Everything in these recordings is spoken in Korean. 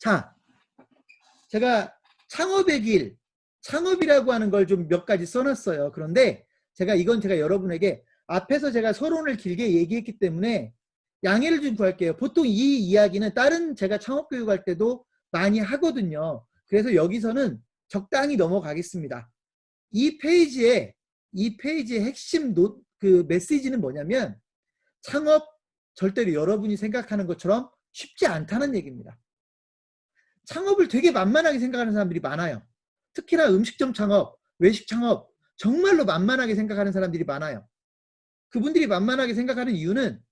자, 제가 창업의 길, 창업이라고 하는 걸 좀 몇 가지 써놨어요. 그런데 제가 여러분에게 앞에서 제가 서론을 길게 얘기했기 때문에 양해를 좀 구할게요. 보통 이 이야기는 다른 제가 창업교육할 때도 많이 하거든요. 그래서 여기서는 적당히 넘어가겠습니다. 이 페이지의 핵심 메시지는 뭐냐면 창업 절대로 여러분이 생각하는 것처럼 쉽지 않다는 얘기입니다. 창업을 되게 만만하게 생각하는 사람들이 많아요. 특히나 음식점 창업, 외식 창업 정말로 만만하게 생각하는 사람들이 많아요. 그분들이 만만하게 생각하는 이유는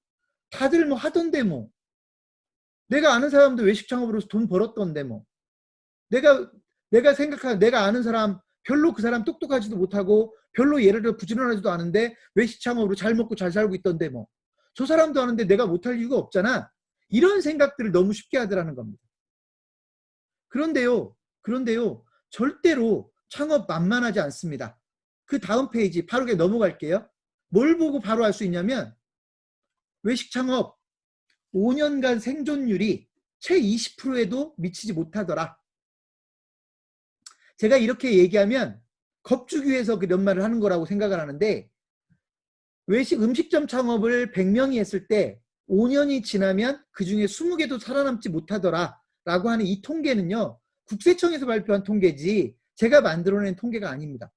다들 뭐 하던데 뭐 내가 아는 사람도 외식 창업으로 돈 벌었던데 뭐 내가 아는 사람 별로 그 사람 똑똑하지도 못하고 별로 예를 들어 부지런하지도 않은데 외식 창업으로 잘 먹고 잘 살고 있던데 뭐 저 사람도 아는데 내가 못할 이유가 없잖아. 이런 생각들을 너무 쉽게 하더라는 겁니다. 그런데요 절대로 창업 만만하지 않습니다. 그 다음 페이지 바로 넘어갈게요. 뭘 보고 바로 알 수 있냐면 외식 창업 5년간 생존율이 채 20%에도 미치지 못하더라. 제가 이렇게 얘기하면 겁주기 위해서 그런 말을 하는 거라고 생각을 하는데 외식 음식점 창업을 100명이 했을 때 5년이 지나면 그중에 20개도 살아남지 못하더라 라고 하는 이 통계는요. 국세청에서 발표한 통계지 제가 만들어낸 통계가 아닙니다.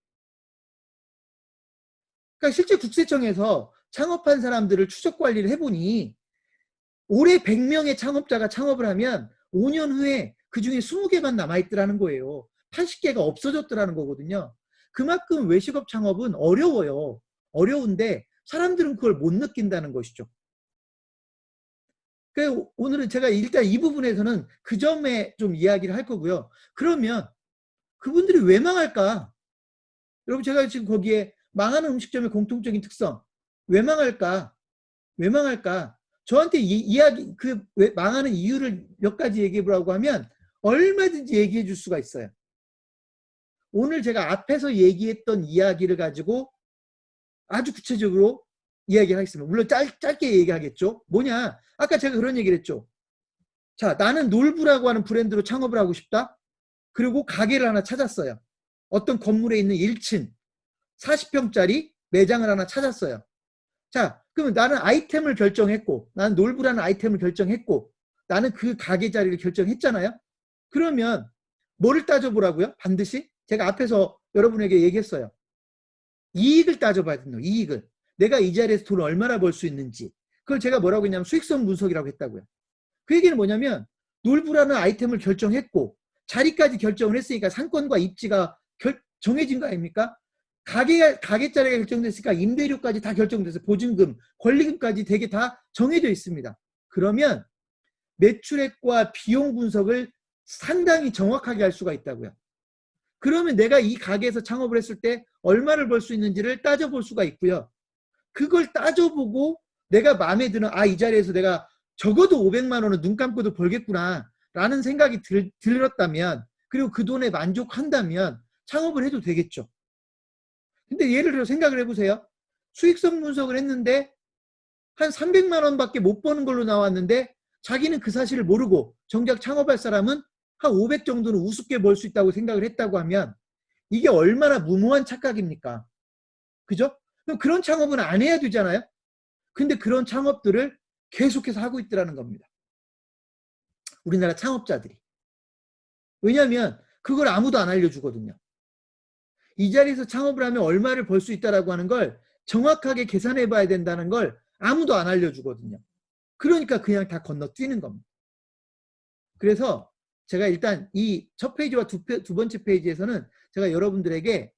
그러니까 실제 국세청에서 창업한 사람들을 추적 관리를 해보니 올해 100명의 창업자가 창업을 하면 5년 후에 그중에 20개만 남아있더라는 거예요. 80개가 없어졌더라는 거거든요. 그만큼 외식업 창업은 어려워요. 어려운데 사람들은 그걸 못 느낀다는 것이죠. 그래서 오늘은 제가 일단 이 부분에서는 그 점에 좀 이야기를 할 거고요. 그러면 그분들이 왜 망할까? 여러분 제가 지금 거기에 망하는 음식점의 공통적인 특성 왜 망할까? 왜 망할까? 저한테 망하는 이유를 몇 가지 얘기해 보라고 하면 얼마든지 얘기해 줄 수가 있어요. 오늘 제가 앞에서 얘기했던 이야기를 가지고 아주 구체적으로 이야기를 하겠습니다. 물론 짧게 얘기하겠죠. 뭐냐? 아까 제가 그런 얘기를 했죠. 자, 나는 놀부라고 하는 브랜드로 창업을 하고 싶다. 그리고 가게를 하나 찾았어요. 어떤 건물에 있는 1층 40평짜리 매장을 하나 찾았어요. 자, 그러면 나는 아이템을 결정했고 나는 놀부라는 아이템을 결정했고 나는 그 가게 자리를 결정했잖아요. 그러면 뭐를 따져보라고요? 반드시 제가 앞에서 여러분에게 얘기했어요. 이익을 따져봐야 된다. 이익을. 내가 이 자리에서 돈을 얼마나 벌 수 있는지. 그걸 제가 뭐라고 했냐면 수익성 분석이라고 했다고요. 그 얘기는 뭐냐면 놀부라는 아이템을 결정했고 자리까지 결정을 했으니까 상권과 입지가 정해진 거 아닙니까? 가게 자리가 결정됐으니까 임대료까지 다 결정돼서 보증금, 권리금까지 되게 다 정해져 있습니다. 그러면 매출액과 비용 분석을 상당히 정확하게 할 수가 있다고요. 그러면 내가 이 가게에서 창업을 했을 때 얼마를 벌 수 있는지를 따져볼 수가 있고요. 그걸 따져보고 내가 마음에 드는 이 자리에서 내가 적어도 500만 원은 눈 감고도 벌겠구나 라는 생각이 들었다면 그리고 그 돈에 만족한다면 창업을 해도 되겠죠. 근데 예를 들어 생각을 해보세요. 수익성 분석을 했는데 한 300만 원밖에 못 버는 걸로 나왔는데 자기는 그 사실을 모르고 정작 창업할 사람은 한 500 정도는 우습게 벌 수 있다고 생각을 했다고 하면 이게 얼마나 무모한 착각입니까? 그죠? 그럼 그런 창업은 안 해야 되잖아요. 근데 그런 창업들을 계속해서 하고 있더라는 겁니다. 우리나라 창업자들이. 왜냐하면 그걸 아무도 안 알려주거든요. 이 자리에서 창업을 하면 얼마를 벌 수 있다라고 하는 걸 정확하게 계산해 봐야 된다는 걸 아무도 안 알려주거든요. 그러니까 그냥 다 건너뛰는 겁니다. 그래서 제가 일단 이 첫 페이지와 두 번째 페이지에서는 제가 여러분들에게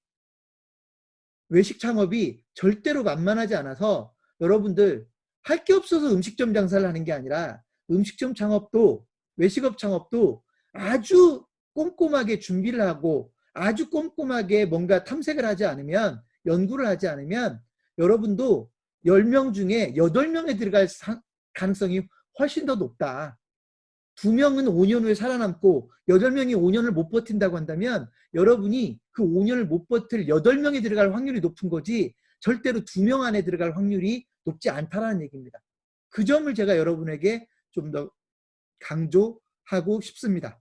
외식 창업이 절대로 만만하지 않아서 여러분들 할 게 없어서 음식점 장사를 하는 게 아니라 음식점 창업도 외식업 창업도 아주 꼼꼼하게 준비를 하고 아주 꼼꼼하게 뭔가 탐색을 하지 않으면 연구를 하지 않으면 여러분도 10명 중에 8명에 들어갈 가능성이 훨씬 더 높다. 2명은 5년 후에 살아남고 8명이 5년을 못 버틴다고 한다면 여러분이 그 5년을 못 버틸 8명에 들어갈 확률이 높은 거지 절대로 2명 안에 들어갈 확률이 높지 않다라는 얘기입니다. 그 점을 제가 여러분에게 좀 더 강조하고 싶습니다.